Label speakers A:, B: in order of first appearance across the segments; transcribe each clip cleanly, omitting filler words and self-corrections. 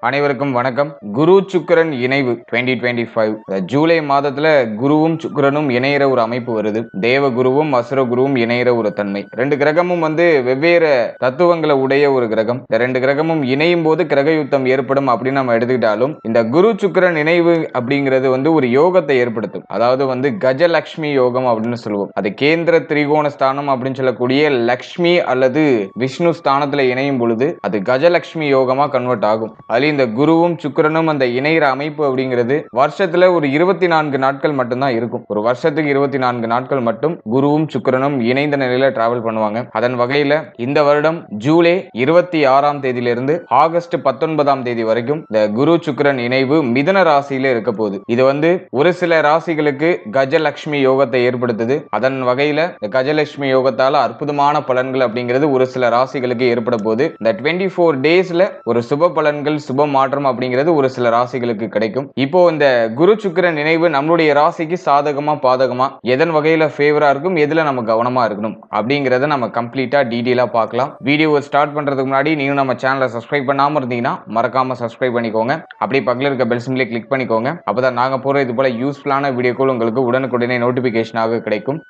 A: அனைவருக்கும் வணக்கம். குரு சுக்கிரன் இணைவு 2025 ஜூலை மாதத்துல குருவும் சுக்கிரனும் இணையிற ஒரு அமைப்பு வருது. தேவ குருவும் அசுர குருவும் இணையிற ஒரு தன்மை. ரெண்டு கிரகமும் வெவ்வேறு தத்துவங்களை உடைய ஒரு கிரகம். இந்த ரெண்டு கிரகமும் இணையும் போது கிரக யுத்தம் ஏற்படும் அப்படின்னு நம்ம எடுத்துக்கிட்டாலும் இந்த குரு சுக்கிரன் இணைவு அப்படிங்கிறது ஒரு யோகத்தை ஏற்படுத்தும். அதாவது கஜலட்சுமி யோகம் அப்படின்னு சொல்லுவோம். அது கேந்திர திரிகோண ஸ்தானம் அப்படின்னு சொல்லக்கூடிய லக்ஷ்மி அல்லது விஷ்ணு ஸ்தானத்துல இணையும் பொழுது அது கஜலட்சுமி யோகமா கன்வெர்ட் ஆகும். இந்த குருவும் சுக்கிரனும் அந்த இணைகிற அமைப்பு அப்படிங்கிறது வருஷத்துல ஒரு 24 நாட்கள் மட்டும்தான் இருக்கும். ஒரு வருஷத்துக்கு 24 நாட்கள் மட்டும் குருவும் சுக்கிரனும் இணைந்த நிலையில டிராவல் பண்ணுவாங்க. அதன் வகையில இந்த வருடம் ஜூலை 26ஆம் தேதியிலிருந்து ஆகஸ்ட் 19ஆம் தேதி வரைக்கும் இந்த குரு சுக்கிரன் இணைவு மிதுன ராசியில இருக்க போகுது. இது ஒரு சில ராசிகளுக்கு கஜலட்சுமி யோகத்தை ஏற்படுத்துது. அதன் வகையில இந்த கஜலட்சுமி யோகத்தால அற்புதமான பலன்கள் அப்படிங்கிறது ஒரு சில ராசிகளுக்கு ஏற்பட போகுது. இந்த 24 டேஸ்ல ஒரு சுப பலன்கள் சுப மாற்றம் அப்படிங்கிறது ஒரு சில ராசிகளுக்கு கிடைக்கும். இப்போ இந்த குரு சுக்கிரன் இணைவு நம்மளுடைய ராசிக்கு சாதகமா பாதகமா எதன் வகையில ஃபேவரா இருக்கும், எதுல நம்ம கவனமா இருக்கணும் அப்படிங்கறத நம்ம கம்ப்ளீட்டா டீடைலா பார்க்கலாம். வீடியோவை ஸ்டார்ட் பண்றதுக்கு முன்னாடி நீங்க நம்ம சேனலை சப்ஸ்கிரைப் பண்ணாம இருந்தீங்கன்னா மறக்காம சப்ஸ்கிரைப் பண்ணிக்கோங்க. அப்படியே பக்கத்துல இருக்க பெல் சிம்பிளை கிளிக் பண்ணிக்கோங்க. அப்பதான் நாங்க போற இது போல யூஸ்ஃபுல்லான வீடியோக்கள் உங்களுக்கு உடனுக்குடனே நோட்டிபிகேஷனாக கிடைக்கும்.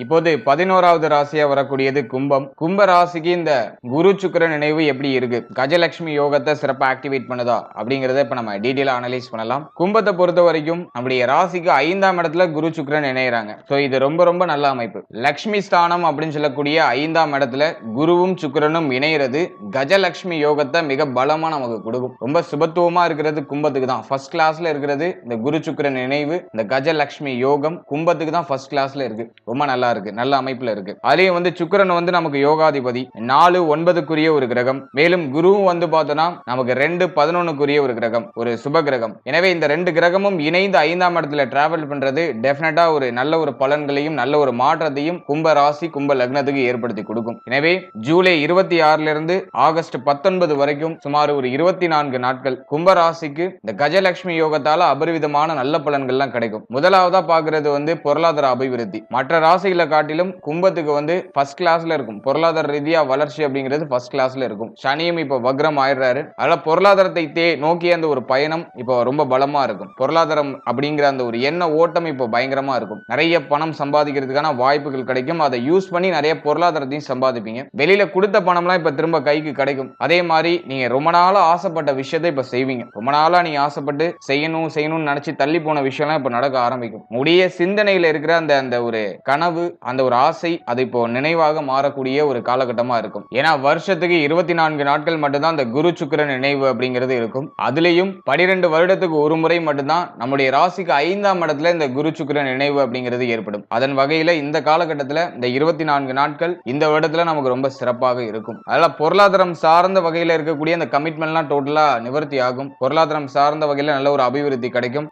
A: இப்போது 11வது ராசியா வரக்கூடியது கும்பம். கும்ப ராசிக்கு இந்த குரு சுக்கிரன் நினைவு எப்படி இருக்கு, கஜலட்சுமி யோகத்தை சிறப்பா ஆக்டிவேட் பண்ணுதா அப்படிங்கறத இப்ப நம்ம டீடைலா அனலைஸ் பண்ணலாம். கும்பத்தை பொறுத்த வரைக்கும் நம்முடைய ராசிக்கு 5ஆம் இடத்துல குரு சுக்கிரன் இணையறாங்க. சோ இது ரொம்ப ரொம்ப நல்ல அமைப்பு. லட்சுமி ஸ்தானம் அப்படின்னு சொல்லக்கூடிய 5ஆம் இடத்துல குருவும் சுக்கிரனும் இணையிறது கஜலட்சுமி யோகத்தை மிக பலமா நமக்கு கொடுக்கும். ரொம்ப சுபத்துவமா இருக்கிறது கும்பத்துக்கு தான். ஃபர்ஸ்ட் கிளாஸ்ல இருக்கிறது இந்த குரு சுக்கிரன் இணைவு, இந்த கஜலட்சுமி யோகம் கும்பத்துக்கு தான் ஃபர்ஸ்ட் கிளாஸ்ல இருக்கு. ரொம்ப நல்லா இருக்கு, நல்ல அமைப்புல இருக்கு. அதுலயும் சுக்கிரன் நமக்கு யோகாதிபதி 4 9க்குரிய ஒரு கிரகம். மேலும் குருவும் பார்த்தோம்னா நமக்கு 2 11க்குரிய ஒரு கிரகம், ஒரு சுப கிரகம். எனவே இந்த ரெண்டு கிரகமும் இணைந்து 5ஆம் இடத்துல டிராவல் பண்றது டெஃபினட்டா ஒரு நல்ல ஒரு பலன்களையும் நல்ல ஒரு மாற்றத்தையும் கும்ப ராசி கும்ப லக்னத்துக்கு ஏற்படுத்தி கொடுக்கும். எனவே ஜூலை 26ல இருந்து ஆகஸ்ட் 19 வரைக்கும் சுமார் ஒரு 24 நாட்கள் கும்ப ராசிக்கு இந்த கஜலட்சுமி யோகத்தால அபரிவிதமான நல்ல பலன்கள்லாம் கிடைக்கும். முதலாவதா பாக்குறது பொருளாதார அபிவிருத்தி. மற்ற ராசிகள் காட்டிலும் கும்பத்துக்கு ஃபர்ஸ்ட் கிளாஸ்ல இருக்கும். பொருளாதார ரீதியா வளர்ச்சி அப்படிங்கிறது ஃபர்ஸ்ட் கிளாஸ்ல இருக்கும். சனியும் இப்ப வக்ரம் ஆயிடுறாரு. அதனால பொருளாதாரத்தை நோக்கிய அந்த ஒரு பயணம் இப்போ ரொம்ப பலமா இருக்கும். பொருளாதாரம் அப்படிங்கிற அந்த ஒரு எண்ண ஓட்டம் இப்போ பயங்கரமா இருக்கும். நிறைய பணம் சம்பாதிக்கிறதுக்கான வாய்ப்புகள் கிடைக்கும். அதை யூஸ் பண்ணி நிறைய பொருளாதாரத்தையும் சம்பாதிப்பீங்க. வெளியில கொடுத்த பணம்லாம் இப்ப திரும்ப கைக்கு கிடைக்கும். அதே மாதிரி நீங்க ரொம்ப நாளா ஆசைப்பட்ட விஷயத்தை இப்ப செய்வீங்க. ரொம்ப நாளா நீங்க ஆசைப்பட்டு செய்யணும்னு நினைச்சு தள்ளி போன விஷயம்லாம் இப்ப நடக்க ஆரம்பிக்கும். உடைய சிந்தனையில இருக்கிற அந்த ஒரு கனவு, அந்த ஒரு ஆசை அது இப்போ நினைவாக மாறக்கூடிய ஒரு காலகட்டமா இருக்கும். ஏன்னா வருஷத்துக்கு 24 நாட்கள் மட்டும்தான் அந்த குரு சுக்கிரன் நினைவு அப்படிங்கிறது இருக்கும். அதுலயும் 12 வருடத்துக்கு ஒரு முறை மட்டும்தான் நம்முடைய ராசிக்கு 5ஆம் இடத்துல இந்த குரு சுக்கிரன் நினைவு அப்படிங்கிறது ஏற்படும். அதன் வகையில இந்த காலகட்டத்தில் இந்த 24 நாட்கள் இந்த வருடத்துல நமக்கு ரொம்ப சிறப்பாக இருக்கும். அதனால பொருளாதாரம் சார்ந்த வகையில இருக்கக்கூடிய அந்த கமிட்மெண்ட்லாம் டோட்டலா நிவர்த்தி ஆகும். பொருளாதாரம் சார்ந்த வகையில நல்ல ஒரு அபிவிருத்தி கிடைக்கும்.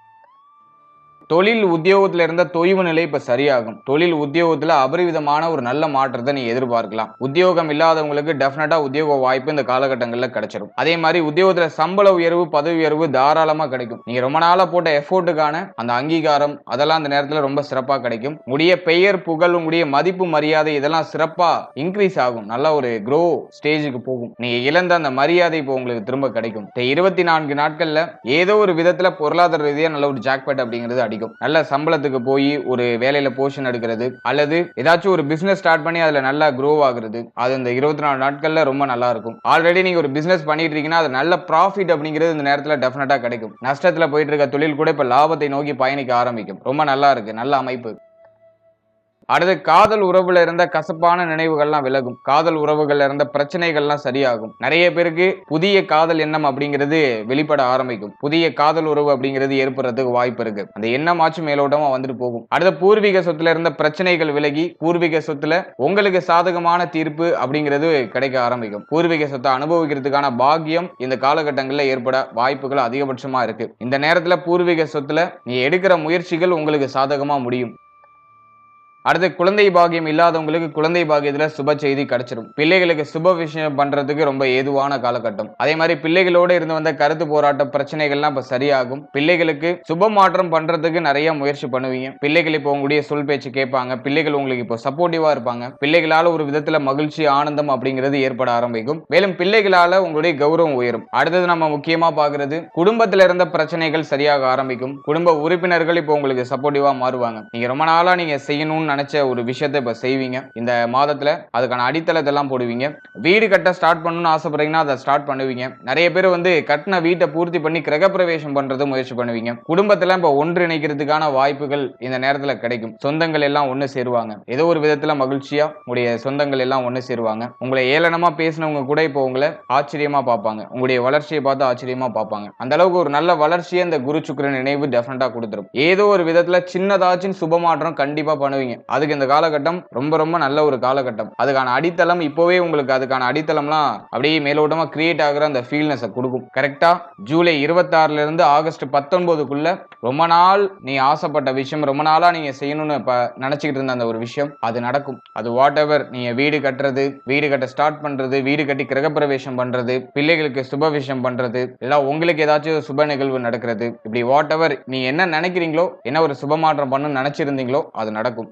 A: தொழில் உத்தியோகத்துல இருந்த தொய்வு நிலை இப்ப சரியாகும். தொழில் உத்தியோகத்துல அபரிவிதமான ஒரு நல்ல மாற்றத்தை நீ எதிர்பார்க்கலாம். உத்தியோகம் இல்லாதவங்களுக்கு டெஃபினட்டா உத்தியோக வாய்ப்பு இந்த காலகட்டங்கள்ல கிடைச்சிடும். அதே மாதிரி உத்தியோகத்துல சம்பள உயர்வு பதவி உயர்வு தாராளமா கிடைக்கும். நீங்க ரொம்ப நாளா போட்ட எஃபோர்ட்டுக்கான அந்த அங்கீகாரம் அதெல்லாம் அந்த நேரத்துல ரொம்ப சிறப்பா கிடைக்கும். உடைய பெயர் புகழ் உடைய மதிப்பு மரியாதை இதெல்லாம் சிறப்பா இன்க்ரீஸ் ஆகும். நல்ல ஒரு க்ரோ ஸ்டேஜுக்கு போகும். நீங்க இழந்த அந்த மரியாதை இப்போ உங்களுக்கு திரும்ப கிடைக்கும். 24 நாட்கள்ல ஏதோ ஒரு விதத்துல பொருளாதார ரீதியா நல்ல ஒரு ஜாக்பாட் அப்படிங்கிறது அடிக்கும். நல்ல சம்பளத்துக்கு போய் ஒரு வேலையில போஷன் எடுக்கிறது அல்லது ஏதாச்சும் ஒரு பிசினஸ் ஸ்டார்ட் பண்ணி அதுல நல்லா க்ரோ ஆகுறது, அது இந்த 24 நாட்கள்ல ரொம்ப நல்லா இருக்கும். ஆல்ரெடி நீங்க ஒரு பிசினஸ் பண்ணிட்டு இருக்கீங்கன்னா அது நல்ல ப்ராஃபிட் அப்படிங்கிறது இந்த நேரத்துல டெஃபினட்டா கிடைக்கும். நஷ்டத்துல போயிட்டு இருக்க தொழில் கூட இப்ப லாபத்தை நோக்கி பயணிக்க ஆரம்பிக்கும். ரொம்ப நல்லா இருக்கு, நல்ல அமைப்பு. அடுத்து காதல் உறவுல இருந்த கசப்பான நினைவுகள்லாம் விலகும். காதல் உறவுகள்ல இருந்த பிரச்சனைகள்லாம் சரியாகும். நிறைய பேருக்கு புதிய காதல் எண்ணம் அப்படிங்கிறது வெளிப்பட ஆரம்பிக்கும். புதிய காதல் உறவு அப்படிங்கிறது ஏற்படுறதுக்கு வாய்ப்பு இருக்கு. அந்த எண்ணமாச்சும் மேலோட்டமா வந்துட்டு போகும். அடுத்த பூர்வீக சொத்துல இருந்த பிரச்சனைகள் விலகி பூர்வீக சொத்துல உங்களுக்கு சாதகமான தீர்ப்பு அப்படிங்கிறது கிடைக்க ஆரம்பிக்கும். பூர்வீக சொத்தை அனுபவிக்கிறதுக்கான பாக்கியம் இந்த காலகட்டங்களில் ஏற்பட வாய்ப்புகள் அதிகபட்சமா இருக்கு. இந்த நேரத்துல பூர்வீக சொத்துல நீ எடுக்கிற முயற்சிகள் உங்களுக்கு சாதகமா முடியும். அடுத்து குழந்தை பாகியம் இல்லாதவங்களுக்கு குழந்தை பாகியத்துல சுப செய்தி கிடைச்சிடும். பிள்ளைகளுக்கு சுப விஷயம் பண்றதுக்கு ரொம்ப ஏதுவான காலகட்டம். அதே மாதிரி பிள்ளைகளோட இருந்து வந்த கருத்து போராட்ட பிரச்சனைகள்லாம் இப்ப சரியாகும். பிள்ளைகளுக்கு சுப மாற்றம் பண்றதுக்கு நிறைய முயற்சி பண்ணுவீங்க. பிள்ளைகள் இப்போ உங்களுடைய சொல் பேச்சு கேட்பாங்க. பிள்ளைகள் உங்களுக்கு இப்போ சப்போர்ட்டிவா இருப்பாங்க. பிள்ளைகளால ஒரு விதத்துல மகிழ்ச்சி ஆனந்தம் அப்படிங்கிறது ஏற்பட ஆரம்பிக்கும். மேலும் பிள்ளைகளால உங்களுடைய கௌரவம் உயரும். அடுத்தது நம்ம முக்கியமா பாக்குறது குடும்பத்துல இருந்த பிரச்சனைகள் சரியாக ஆரம்பிக்கும். குடும்ப உறுப்பினர்கள் இப்போ உங்களுக்கு சப்போர்ட்டிவா மாறுவாங்க. நீங்க ரொம்ப நாளா நீங்க செய்யணும்னு நினைச்ச ஒரு விஷயத்தை இப்ப செய்வீங்க. இந்த மாதத்துல அதுக்கான அடித்தளத்தை எல்லாம் போடுவீங்க. வீடு கட்ட ஸ்டார்ட் பண்ணணும்னு ஆசைப்படுறீங்கன்னா அதை ஸ்டார்ட் பண்ணுவீங்க. நிறைய பேர் கட்டின வீட்டை பூர்த்தி பண்ணி கிரகப்பிரவேசம் பண்றது முயற்சி பண்ணுவீங்க. குடும்பத்துல இப்ப ஒன்றிணைக்கிறதுக்கான வாய்ப்புகள் இந்த நேரத்துல கிடைக்கும். சொந்தங்கள் எல்லாம் ஒண்ணு சேருவாங்க. ஏதோ ஒரு விதத்துல மகிழ்ச்சியா உங்களுடைய சொந்தங்கள் எல்லாம் ஒண்ணு சேருவாங்க. உங்களை ஏளனமா பேசினவங்க கூட இப்போ உங்களை ஆச்சரியமா பார்ப்பாங்க. உங்களுடைய வளர்ச்சியை பார்த்து ஆச்சரியமா பார்ப்பாங்க. அந்த அளவுக்கு ஒரு நல்ல வளர்ச்சியை இந்த குரு சுக்கிரன் நினைவு டெஃபினட்டா கொடுத்துரும். ஏதோ ஒரு விதத்துல சின்னதாச்சும் சுபமாற்றம் கண்டிப்பா பண்ணுவீங்க. அதுக்கு இந்த காலகட்டம் ரொம்ப ரொம்ப நல்ல ஒரு காலகட்டம். அதுக்கான அடித்தளம் இப்போவே உங்களுக்கு அதுக்கான அடித்தளம்லாம் அப்படியே மேலோட்டமா கிரியேட் ஆகுற அந்த ஃபீல்னஸை கொடுக்கும். கரெக்டா ஜூலை 26ல இருந்து ஆகஸ்ட் 19க்குள்ள ரொம்ப நாள் நீ ஆசைப்பட்ட விஷயம், ரொம்ப நாளா நீங்க செய்யணும்னு நினைச்சுக்கிட்டு இருந்த அந்த ஒரு விஷயம் அது நடக்கும். அது வாட் எவர், நீங்க வீடு கட்டுறது, வீடு கட்ட ஸ்டார்ட் பண்றது, வீடு கட்டி கிரகப்பிரவேசம் பண்றது, பிள்ளைகளுக்கு சுப விஷயம் பண்றது, இல்ல உங்களுக்கு ஏதாச்சும் சுப நிகழ்வு நடக்கிறது, இப்படி வாட் எவர் நீ என்ன நினைக்கிறீங்களோ, என்ன ஒரு சுப மாற்றம் பண்ணணும்னு நினைச்சிருந்தீங்களோ அது நடக்கும்.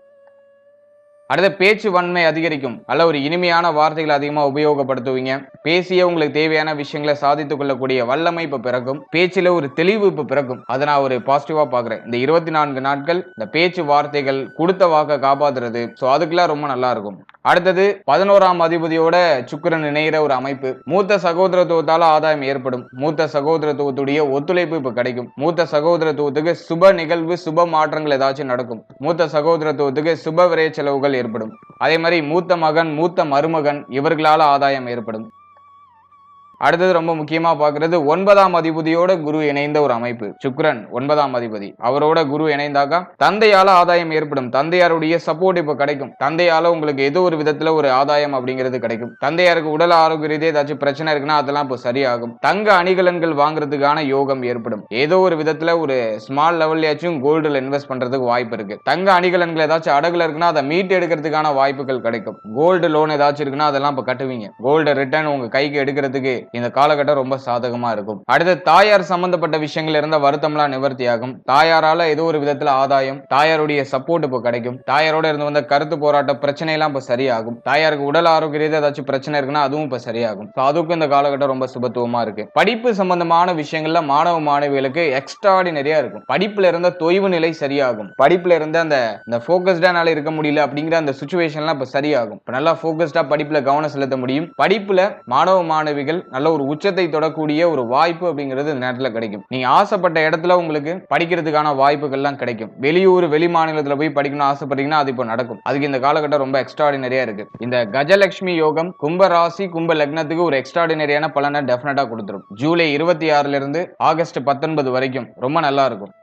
A: அடுத்த பேச்சு வன்மை அதிகரிக்கும். அல்ல ஒரு இனிமையான வார்த்தைகளை அதிகமா உபயோகப்படுத்துவீங்க. பேசிய உங்களுக்கு தேவையான விஷயங்களை சாதித்துக் கொள்ளக்கூடிய வல்லமை இப்ப பிறக்கும். பேச்சில ஒரு தெளிவு இப்ப பிறக்கும். அதை நான் ஒரு பாசிட்டிவா பாக்குறேன். இந்த 24 நாட்கள் இந்த பேச்சு வார்த்தைகள் கொடுத்த வாக்க காப்பாத்துறது, சோ அதுக்கெல்லாம் ரொம்ப நல்லா இருக்கும். அடுத்தது 11ஆம் அதிபதியோட சுக்கிரன் இணைகிற ஒரு அமைப்பு. மூத்த சகோதரத்துவத்தால ஆதாயம் ஏற்படும். மூத்த சகோதரத்துவத்துடைய ஒத்துழைப்பு இப்ப கிடைக்கும். மூத்த சகோதரத்துவத்துக்கு சுப நிகழ்வு, சுப மாற்றங்கள் ஏதாச்சும் நடக்கும். மூத்த சகோதரத்துவத்துக்கு சுப விரய செலவுகள் ஏற்படும். அதே மாதிரி மூத்த மகன், மூத்த மருமகன் இவர்களால ஆதாயம் ஏற்படும். அடுத்தது ரொம்ப முக்கியமா பாக்குறது 9ஆம் அதிபதியோட குரு இணைந்த ஒரு அமைப்பு. சுக்கிரன் 9ஆம் அதிபதி, அவரோட குரு இணைந்தாக்கா தந்தையால ஆதாயம் ஏற்படும். தந்தையாருடைய சப்போர்ட் இப்ப கிடைக்கும். தந்தையால உங்களுக்கு ஏதோ ஒரு விதத்துல ஒரு ஆதாயம் அப்படிங்கிறது கிடைக்கும். தந்தையாருக்கு உடல் ஆரோக்கிய ரீதியாக ஏதாச்சும் பிரச்சனை இருக்குன்னா அதெல்லாம் இப்போ சரியாகும். தங்க அணிகலன்கள் வாங்குறதுக்கான யோகம் ஏற்படும். ஏதோ ஒரு விதத்துல ஒரு ஸ்மால் லெவல்லையாச்சும் கோல்டுல இன்வெஸ்ட் பண்றதுக்கு வாய்ப்பு இருக்கு. தங்க அணிகலன்கள் ஏதாச்சும் அடகுல இருக்குன்னா அதை மீட்டு எடுக்கிறதுக்கான வாய்ப்புகள் கிடைக்கும். கோல்டு லோன் ஏதாச்சும் இருக்குன்னா அதெல்லாம் இப்ப கட்டுவீங்க. கோல்டு ரிட்டர்ன் உங்க கைக்கு எடுக்கிறதுக்கு இந்த காலகட்டம் ரொம்ப சாதகமா இருக்கும். அடுத்து தாயார் சம்பந்தப்பட்ட விஷயங்கள் இருந்த வருத்தம்லாம் நிவர்த்தியாகும். தாயாரால ஏதோ ஒரு விதத்துல ஆதாயம், தாயாருடைய சப்போர்ட் இப்போ கிடைக்கும். தாயாரோட இருந்து வந்த கருத்து போராட்ட பிரச்சனை எல்லாம் இப்ப சரியாகும். தாயாருக்கு உடல் ஆரோக்கிய ரீதியாக ஏதாச்சும் பிரச்சனை இருக்குன்னா அதுவும் இப்ப சரியாகும். அதுக்கும் இந்த காலகட்டம் ரொம்ப சுபத்துவமா இருக்கு. படிப்பு சம்பந்தமான விஷயங்கள்ல மாணவ மாணவிகளுக்கு எக்ஸ்ட்ராடினரியா இருக்கும். படிப்புல இருந்த தொய்வு நிலை சரியாகும். படிப்புல இருந்த அந்த போக்கஸ்டானால இருக்க முடியல அப்படிங்கிற அந்த சுச்சுவேஷன்லாம் இப்ப சரியாகும். இப்ப நல்லா போக்கஸ்டா படிப்புல கவனம் செலுத்த முடியும். படிப்புல மாணவ மாணவிகள் நல்ல ஒரு உச்சத்தை தொடக்கூடிய ஒரு வாய்ப்பு அப்படிங்கிறது இந்த நேரத்தில் கிடைக்கும். நீங்க ஆசைப்பட்ட இடத்துல உங்களுக்கு படிக்கிறதுக்கான வாய்ப்புகள்லாம் கிடைக்கும். வெளியூர், வெளி மாநிலத்தில் போய் படிக்கணும்னு ஆசைப்படுறீங்கன்னா அது இப்போ நடக்கும். அதுக்கு இந்த காலகட்டம் ரொம்ப எக்ஸ்ட்ராடினரியா இருக்கு. இந்த கஜலட்சுமி யோகம் கும்ப ராசி, கும்ப லக்னத்துக்கு ஒரு எக்ஸ்ட்ராடினரியான பலனை டெஃபினட்டா கொடுத்துரும். ஜூலை 26ல இருந்து ஆகஸ்ட் 19 வரைக்கும் ரொம்ப நல்லா இருக்கும்.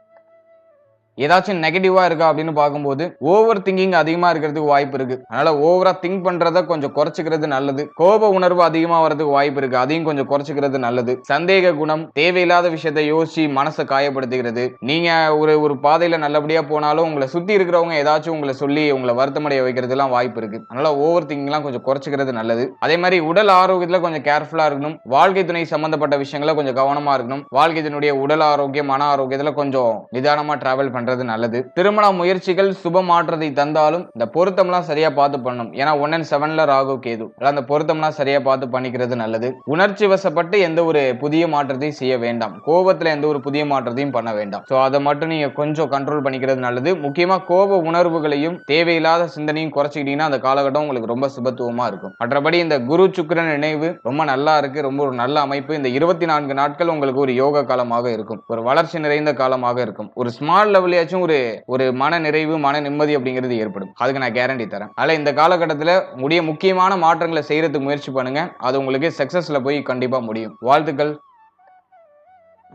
A: ஏதாச்சும் நெகட்டிவா இருக்கா அப்படின்னு பார்க்கும்போது ஓவர் திங்கிங் அதிகமா இருக்கிறதுக்கு வாய்ப்பு இருக்கு. அதனால ஓவரா திங்க் பண்றத கொஞ்சம் குறைச்சிக்கிறது நல்லது. கோப உணர்வு அதிகமா வரதுக்கு வாய்ப்பு இருக்கு. அதையும் கொஞ்சம் குறைச்சிக்கிறது நல்லது. சந்தேக குணம், தேவையில்லாத விஷயத்தை யோசிச்சு மனசை காயப்படுத்துகிறது. நீங்க ஒரு பாதையில நல்லபடியா போனாலும் உங்களை சுத்தி இருக்கிறவங்க ஏதாச்சும் உங்களை சொல்லி உங்களை வருத்தமடைய வைக்கிறது எல்லாம் வாய்ப்பு இருக்கு. அதனால ஓவர் திங்கிங் எல்லாம் கொஞ்சம் குறைச்சிக்கிறது நல்லது. அதே மாதிரி உடல் ஆரோக்கியத்துல கொஞ்சம் கேர்ஃபுல்லா இருக்கணும். வாழ்க்கை துணை சம்பந்தப்பட்ட விஷயங்கள கொஞ்சம் கவனமா இருக்கணும். வாழ்க்கை துணையுடைய உடல் ஆரோக்கியம், மன ஆரோக்கியத்துல கொஞ்சம் நிதானமா டிராவல் பண்றது நல்லது. திருமண முயற்சிகள் சுப மாற்றத்தை தந்தாலும் இந்த பொருத்தம்லாம் சரியா பார்த்து பண்ணணும். ஏன்னா 1 and 7ல ராகு கேது, அந்த பொருத்தம்லாம் சரியா பார்த்து பண்ணிக்கிறது நல்லது. உணர்ச்சி வசப்பட்டு எந்த ஒரு புதிய மாற்றத்தையும் செய்ய வேண்டாம். கோபத்துல எந்த ஒரு புதிய மாற்றத்தையும் பண்ண வேண்டாம். சோ அதை மட்டும் நீங்க கொஞ்சம் கண்ட்ரோல் பண்ணிக்கிறது நல்லது. முக்கியமா கோப உணர்வுகளையும் தேவையில்லாத சிந்தனையும் குறைச்சிக்கிட்டீங்கன்னா அந்த காலகட்டம் உங்களுக்கு ரொம்ப சுபத்துவமா இருக்கும். மற்றபடி இந்த குரு சுக்கிரன் இணைவு ரொம்ப நல்லா இருக்கு. ரொம்ப ஒரு நல்ல அமைப்பு. இந்த 24 நாட்கள் உங்களுக்கு ஒரு யோக காலமாக இருக்கும். ஒரு வளர்ச்சி நிறைந்த காலமாக இருக்கும். ஒரு ஸ்மால் லெவல் ஒரு மன நிறைவு, மன நிம்மதி அப்படிங்கிறது ஏற்படும். அதுக்கு நான் கேரண்டி தரேன். அதனால இந்த காலகட்டத்தில் உடைய முக்கியமான மாற்றங்களை செய்யறதுக்கு முயற்சி பண்ணுங்க. அது உங்களுக்கு சக்சஸ்ல போய் கண்டிப்பா முடியும். வாழ்த்துக்கள்.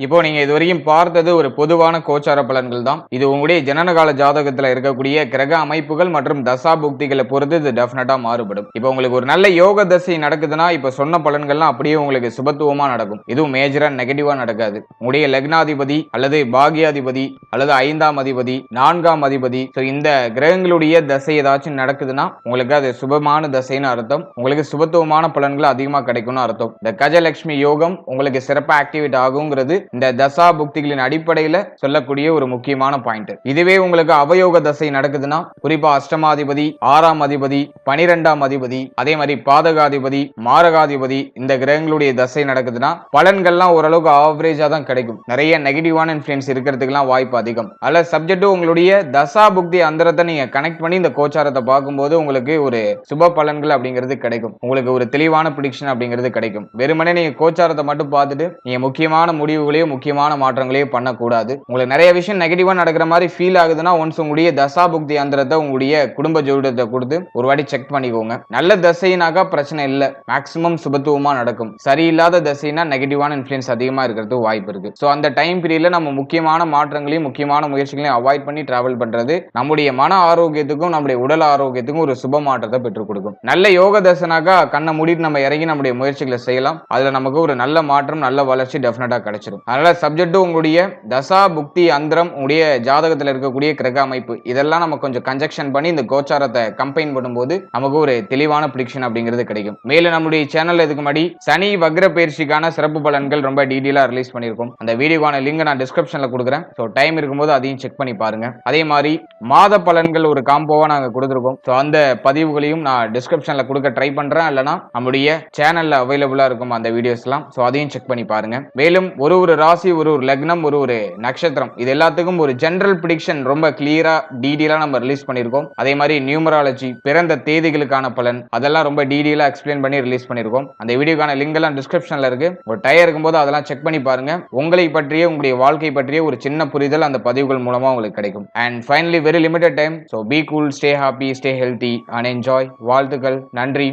A: இப்போ நீங்க இதுவரையும் பார்த்தது ஒரு பொதுவான கோச்சார பலன்கள் தான். இது உங்களுடைய ஜனனகால ஜாதகத்துல இருக்கக்கூடிய கிரக அமைப்புகள் மற்றும் தசா புக்திகளை பொறுத்து இது டெஃபினட்டா மாறுபடும். இப்போ உங்களுக்கு ஒரு நல்ல யோக தசை நடக்குதுன்னா இப்ப சொன்ன பலன்கள்லாம் அப்படியே உங்களுக்கு சுபத்துவமா நடக்கும். இதுவும் மேஜரா நெகட்டிவா நடக்காது. உங்களுடைய லக்னாதிபதி அல்லது பாகியாதிபதி அல்லது 5ஆம் அதிபதி 4ஆம் அதிபதி இந்த கிரகங்களுடைய தசை ஏதாச்சும் நடக்குதுன்னா உங்களுக்கு அது சுபமான தசைன்னு அர்த்தம். உங்களுக்கு சுபத்துவமான பலன்கள் அதிகமா கிடைக்கும்னு அர்த்தம். இந்த கஜலட்சுமி யோகம் உங்களுக்கு சிறப்பா ஆக்டிவேட் ஆகுங்கிறது இந்த தசா புக்திகளின் அடிப்படையில சொல்லக்கூடிய ஒரு முக்கியமான பாயிண்ட். இதுவே உங்களுக்கு அவயோக தசை நடக்குதுன்னா குறிப்பா அஷ்டமாதிபதி 6ஆம் அதிபதி 12ஆம் அதிபதி அதே மாதிரி பாதகாதிபதி மாரகாதிபதி இந்த கிரகங்களுடைய தசை நடக்குதுன்னா பலன்கள்லாம் ஓரளவுக்கு ஆவரேஜா தான் கிடைக்கும். நிறைய நெகட்டிவான இன்ஃபுளுன்ஸ் இருக்கிறதுக்குலாம் வாய்ப்பு அதிகம். அல்ல சப்ஜெக்ட் உங்களுடைய தசா புக்தி அந்தரத்தை நீங்க கனெக்ட் பண்ணி இந்த கோச்சாரத்தை பார்க்கும்போது உங்களுக்கு ஒரு சுப பலன்கள் அப்படிங்கிறது கிடைக்கும். உங்களுக்கு ஒரு தெளிவான ப்ரிடிக்ஷன் அப்படிங்கிறது கிடைக்கும். வெறுமனே நீங்க கோச்சாரத்தை மட்டும் பார்த்துட்டு நீங்க முக்கியமான முடிவுகளையும் முக்கியமான மாற்றங்களையும் பண்ணக்கூடாது. உங்களுக்கு நிறைய விஷயம் நெகட்டிவா நடக்கிற மாதிரி ஃபீல் ஆகுதுன்னா ஒன்ஸ் உங்களுடைய தசா புக்தி அந்தரத்தை உங்களுடைய குடும்ப ஜோதிடத்தை கொடுத்து ஒரு வாட்டி செக் பண்ணிக்கோங்க. நல்ல தசைனாக்கா பிரச்சனை இல்லை, மேக்சிமம் சுபத்துவமா நடக்கும். சரியில்லாத தசைனா நெகட்டிவான இன்ஃபுளுன்ஸ் அதிகமா இருக்கிறது வாய்ப்பு இருக்கு. ஸோ அந்த டைம் பீரியட்ல நம்ம முக்கியமான மாற்றங்களையும் முக்கியமான முயற்சிகளையும் அவாய்ட் பண்ணி டிராவல் பண்றது நம்முடைய மன ஆரோக்கியத்துக்கும் நம்முடைய உடல் ஆரோக்கியத்துக்கும் ஒரு சுப மாற்றத்தை பெற்றுக் கொடுக்கும். நல்ல யோக தசனாக்கா கண்ணை மூடிட்டு நம்ம இறங்கி நம்முடைய முயற்சிகளை செய்யலாம். அதுல நமக்கு ஒரு நல்ல மாற்றம் நல்ல வளர்ச்சி டெஃபினட்டா கிடைச்சிடும். அதனால சப்ஜெக்ட் உங்களுடைய தசா புக்தி அந்தரம் உங்களுடைய ஜாதகத்தில் இருக்கக்கூடிய கிரக அமைப்பு இதெல்லாம் நம்ம கொஞ்சம் கன்ஜெக்ஷன் பண்ணி இந்த கோச்சாரத்தை கம்பைன் பண்ணும்போது நமக்கு ஒரு தெளிவான ப்ரிடிக்ஷன் அப்படிங்கிறது கிடைக்கும். மேலும் நம்முடைய சேனல் இதுக்கு முன்னாடி சனி வக்ர பயிற்சிக்கான சிறப்பு பலன்கள் ரொம்ப டீடைலா ரிலீஸ் பண்ணியிருக்கோம். அந்த வீடியோக்கான லிங்க் நான் டிஸ்கிரிப்ஷன்ல கொடுக்குறேன். ஸோ டைம் இருக்கும்போது அதையும் செக் பண்ணி பாருங்க. அதே மாதிரி மாத பலன்கள் ஒரு காம்போவா நாங்க கொடுத்துருக்கோம். ஸோ அந்த பதிவுகளையும் நான் டிஸ்கிரிப்ஷன்ல கொடுக்க ட்ரை பண்றேன். இல்லைனா நம்முடைய சேனல்ல அவைலபிளா இருக்கும் அந்த வீடியோஸ்லாம். ஸோ அதையும் செக் பண்ணி பாருங்க. மேலும் ஒரு ராசி ஒரு லக்னம் ஒரு நட்சத்திரம் இது எல்லாத்துக்கும் ஒரு ஜெனரல் ப்ரிடிக்ஷன் ரொம்ப கிளியரா டீடைலா நம்ம ரிலீஸ் பண்ணிருக்கோம். அதே மாதிரி நியூமராலஜி பிறந்த தேதிகளுக்கான பலன் அதெல்லாம் ரொம்ப டீடைலா எக்ஸ்பிளைன் பண்ணி ரிலீஸ் பண்ணிருக்கோம். அந்த வீடியோக்கான லிங்க் எல்லாம் டிஸ்கிரிப்ஷன்ல இருக்கு. ஒரு டயர் இருக்கும்போது அதெல்லாம் செக் பண்ணி பாருங்க. உங்களை பற்றிய உங்களுடைய வாழ்க்கை பற்றிய ஒரு சின்ன புரிதல் அந்த பதிவுகள் மூலமா உங்களுக்கு கிடைக்கும். And finally very limited time. So be cool, stay happy, stay healthy and enjoy. வாழ்த்துக்கள். நன்றி.